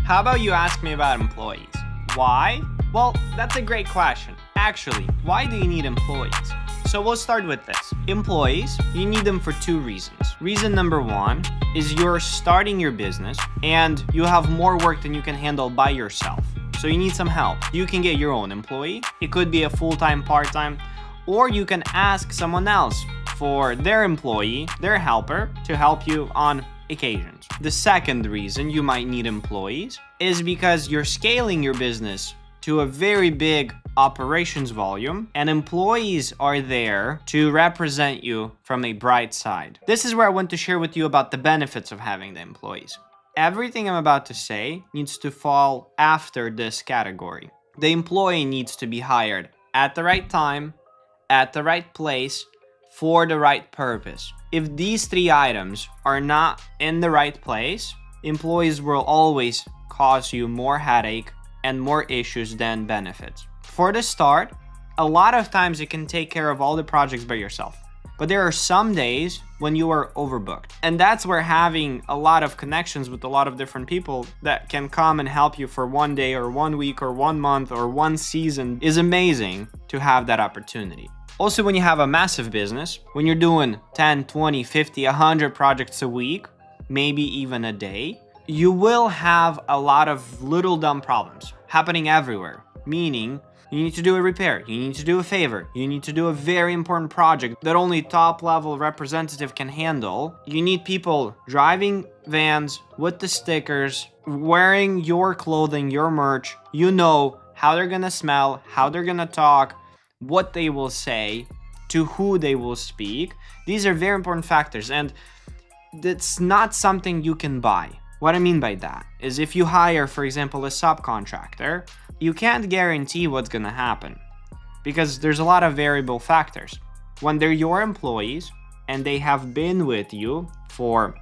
How about you ask me about employees? Why? Well, that's a great question. Actually, why do you need employees? So we'll start with this. Employees, you need them for two reasons. Reason number one is you're starting your business and you have more work than you can handle by yourself. So you need some help. You can get your own employee. It could be a full-time, part-time, or you can ask someone else for their employee, their helper, to help you on occasions. The second reason you might need employees is because you're scaling your business to a very big operations volume, and employees are there to represent you from a bright side. This is where I want to share with you about the benefits of having the employees. Everything I'm about to say needs to fall after this category. The employee needs to be hired at the right time, at the right place, for the right purpose. If these three items are not in the right place, employees will always cause you more headache and more issues than benefits. For the start, a lot of times you can take care of all the projects by yourself. But there are some days when you are overbooked. And that's where having a lot of connections with a lot of different people that can come and help you for one day or 1 week or 1 month or 1 season is amazing to have that opportunity. Also, when you have a massive business, when you're doing 10, 20, 50, 100 projects a week, maybe even a day, you will have a lot of little dumb problems happening everywhere. Meaning, you need to do a repair, you need to do a favor, you need to do a very important project that only top-level representative can handle. You need people driving vans with the stickers, wearing your clothing, your merch. You know how they're gonna smell, how they're gonna talk, what they will say, to who they will speak. These are very important factors, and that's not something you can buy. What I mean by that is if you hire, for example, a subcontractor, you can't guarantee what's gonna happen because there's a lot of variable factors. When they're your employees and they have been with you for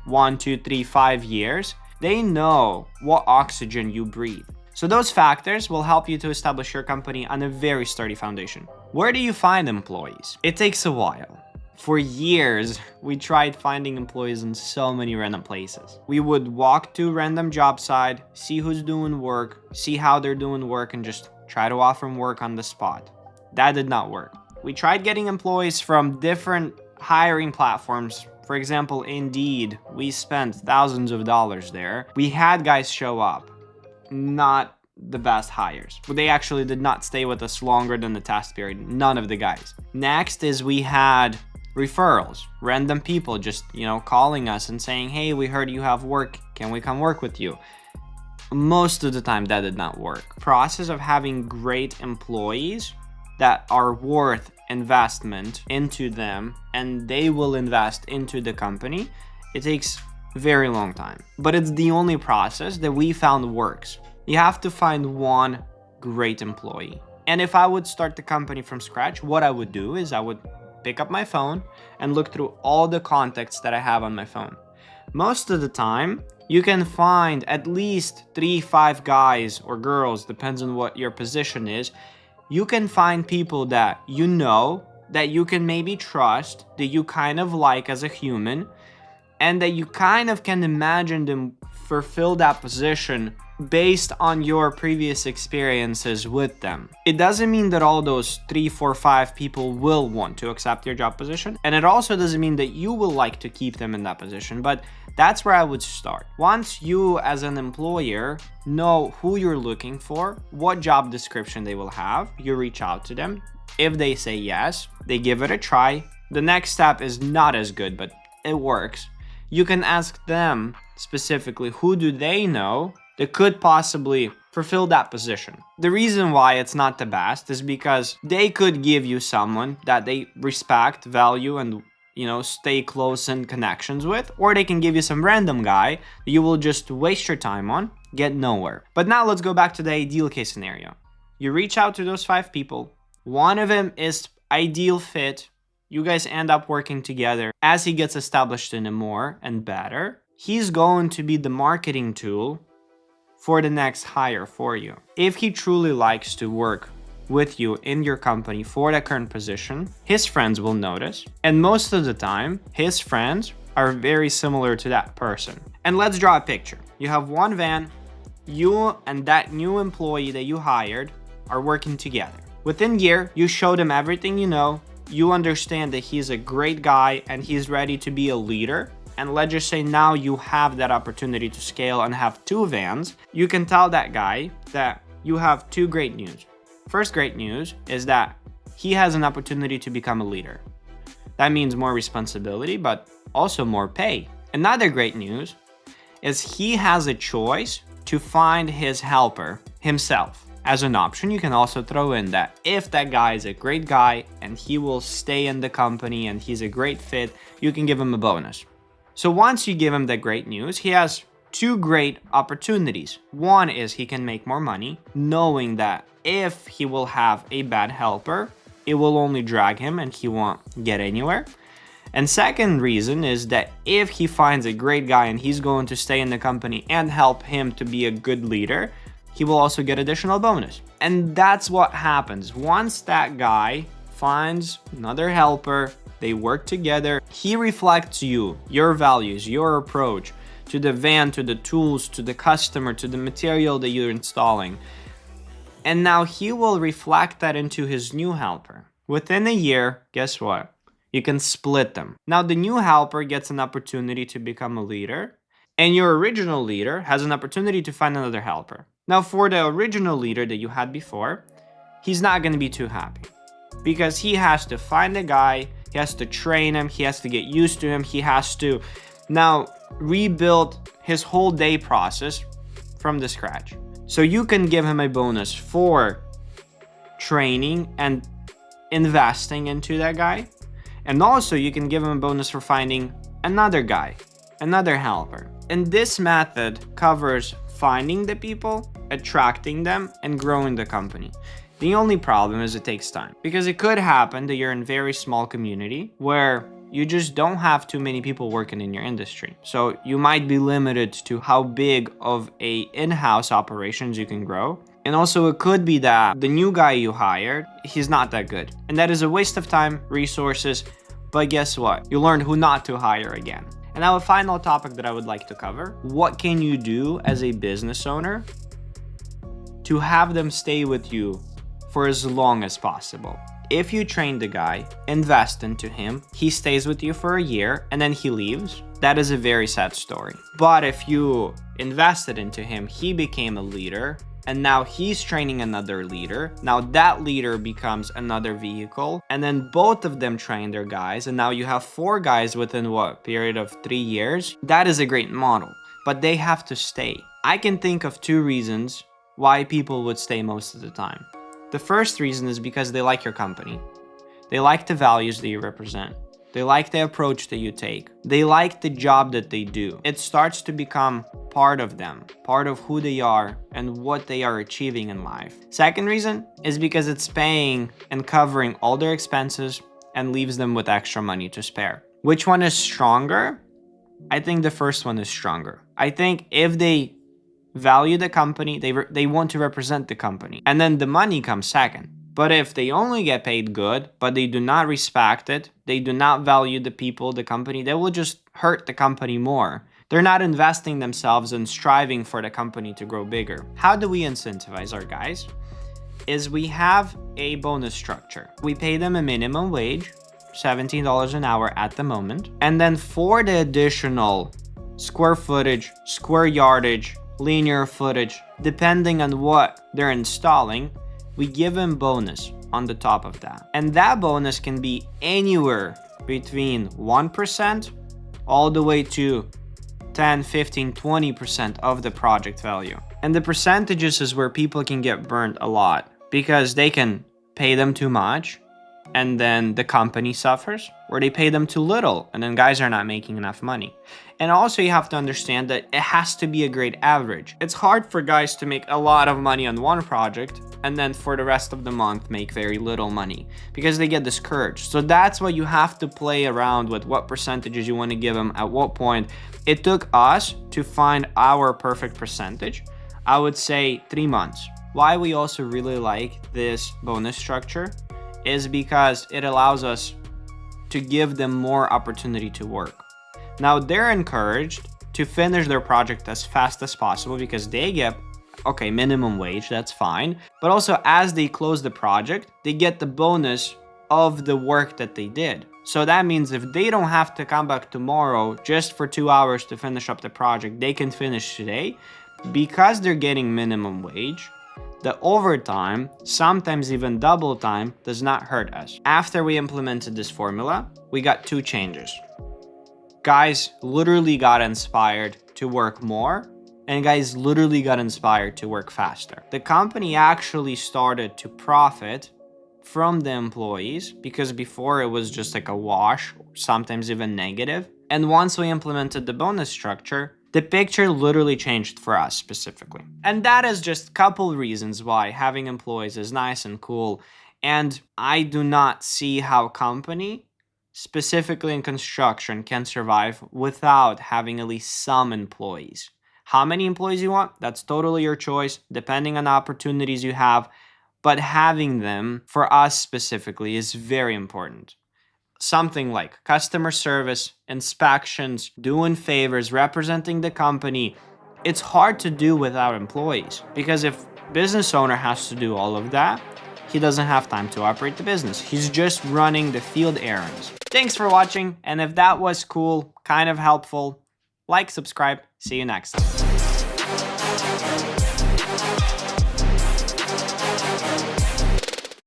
1, 2, 3, 5 years, they know what oxygen you breathe. So those factors will help you to establish your company on a very sturdy foundation. Where do you find employees? It takes a while. For years, we tried finding employees in so many random places. We would walk to random job site, see who's doing work, see how they're doing work, and just try to offer them work on the spot. That did not work. We tried getting employees from different hiring platforms. For example, Indeed, we spent thousands of dollars there. We had guys show up. Not the best hires. But they actually did not stay with us longer than the test period. None of the guys. Next is we had referrals, random people just, calling us and saying, hey, we heard you have work. Can we come work with you? Most of the time that did not work. Process of having great employees that are worth investment into them and they will invest into the company, it takes a very long time. But it's the only process that we found works. You have to find one great employee. And if I would start the company from scratch, what I would do is I would pick up my phone and look through all the contacts that I have on my phone. Most of the time, you can find at least 3-5 guys or girls, depends on what your position is. You can find people that you know, that you can maybe trust, that you kind of like as a human, and that you kind of can imagine them fulfill that position based on your previous experiences with them. It doesn't mean that all those 3, 4, 5 people will want to accept your job position. And it also doesn't mean that you will like to keep them in that position, but that's where I would start. Once you as an employer know who you're looking for, what job description they will have, you reach out to them. If they say yes, they give it a try. The next step is not as good, but it works. You can ask them specifically who do they know that could possibly fulfill that position. The reason why it's not the best is because they could give you someone that they respect, value, and stay close in connections with, or they can give you some random guy that you will just waste your time on, get nowhere. But now let's go back to the ideal case scenario. You reach out to those 5 people. One of them is ideal fit. You guys end up working together. As he gets established in a more and better, he's going to be the marketing tool for the next hire for you. If he truly likes to work with you in your company for the current position, his friends will notice. And most of the time, his friends are very similar to that person. And let's draw a picture. You have one van, you and that new employee that you hired are working together. Within a year, you showed him everything you know. You understand that he's a great guy and he's ready to be a leader. And let's just say now you have that opportunity to scale and have 2 vans. You can tell that guy that you have 2 great news. First great news is that he has an opportunity to become a leader. That means more responsibility, but also more pay. Another great news is he has a choice to find his helper himself. As an option, you can also throw in that if that guy is a great guy and he will stay in the company and he's a great fit, you can give him a bonus. So once you give him the great news, he has 2 great opportunities. One is he can make more money, knowing that if he will have a bad helper, it will only drag him and he won't get anywhere. And second reason is that if he finds a great guy and he's going to stay in the company and help him to be a good leader, he will also get additional bonus. And that's what happens. Once that guy finds another helper, they work together, he reflects you, your values, your approach to the van, to the tools, to the customer, to the material that you're installing. And now he will reflect that into his new helper. Within a year, guess what? You can split them. Now the new helper gets an opportunity to become a leader, and your original leader has an opportunity to find another helper. Now for the original leader that you had before, he's not going to be too happy because he has to find a guy, he has to train him, he has to get used to him, he has to now rebuild his whole day process from the scratch. So you can give him a bonus for training and investing into that guy. And also you can give him a bonus for finding another guy, another helper. And this method covers finding the people, attracting them, and growing the company. The only problem is it takes time, because it could happen that you're in a very small community where you just don't have too many people working in your industry. So you might be limited to how big of a in-house operations you can grow. And also it could be that the new guy you hired, he's not that good. And that is a waste of time, resources, but guess what? You learned who not to hire again. And now a final topic that I would like to cover. What can you do as a business owner to have them stay with you for as long as possible? If you train the guy, invest into him, he stays with you for a year and then he leaves, that is a very sad story. But if you invested into him, he became a leader, and now he's training another leader. Now that leader becomes another vehicle, and then both of them train their guys, and now you have 4 guys within what period of 3 years? That is a great model, but they have to stay. I can think of 2 reasons why people would stay most of the time. The first reason is because they like your company. They like the values that you represent. They like the approach that you take. They like the job that they do. It starts to become part of them, part of who they are and what they are achieving in life. Second reason is because it's paying and covering all their expenses and leaves them with extra money to spare. Which one is stronger? I think the first one is stronger. I think if they value the company, they want to represent the company, and then the money comes second. But if they only get paid good, but they do not respect it, they do not value the people, the company, they will just hurt the company more. They're not investing themselves and striving for the company to grow bigger. How do we incentivize our guys? Is we have a bonus structure. We pay them a minimum wage, $17 an hour at the moment. And then for the additional square footage, square yardage, linear footage, depending on what they're installing, we give them bonus on the top of that. And that bonus can be anywhere between 1% all the way to 10, 15, 20% of the project value. And the percentages is where people can get burned a lot because they can pay them too much and then the company suffers, or they pay them too little and then guys are not making enough money. And also you have to understand that it has to be a great average. It's hard for guys to make a lot of money on one project and then for the rest of the month make very little money because they get discouraged. So that's why you have to play around with what percentages you want to give them at what point. It took us to find our perfect percentage. I would say 3 months. Why we also really like this bonus structure is because it allows us to give them more opportunity to work. Now they're encouraged to finish their project as fast as possible because they get Okay, minimum wage, that's fine. But also, as they close the project, they get the bonus of the work that they did. So that means if they don't have to come back tomorrow just for 2 hours to finish up the project, they can finish today. Because they're getting minimum wage, the overtime, sometimes even double time, does not hurt us. After we implemented this formula, we got 2 changes. Guys literally got inspired to work more, and guys literally got inspired to work faster. The company actually started to profit from the employees, because before it was just like a wash, sometimes even negative. And once we implemented the bonus structure, the picture literally changed for us specifically. And that is just a couple reasons why having employees is nice and cool. And I do not see how company, specifically in construction, can survive without having at least some employees. How many employees you want? That's totally your choice, depending on opportunities you have. But having them, for us specifically, is very important. Something like customer service, inspections, doing favors, representing the company. It's hard to do without employees, because if business owner has to do all of that, he doesn't have time to operate the business. He's just running the field errands. Thanks for watching, and if that was cool, kind of helpful, like, subscribe. See you next.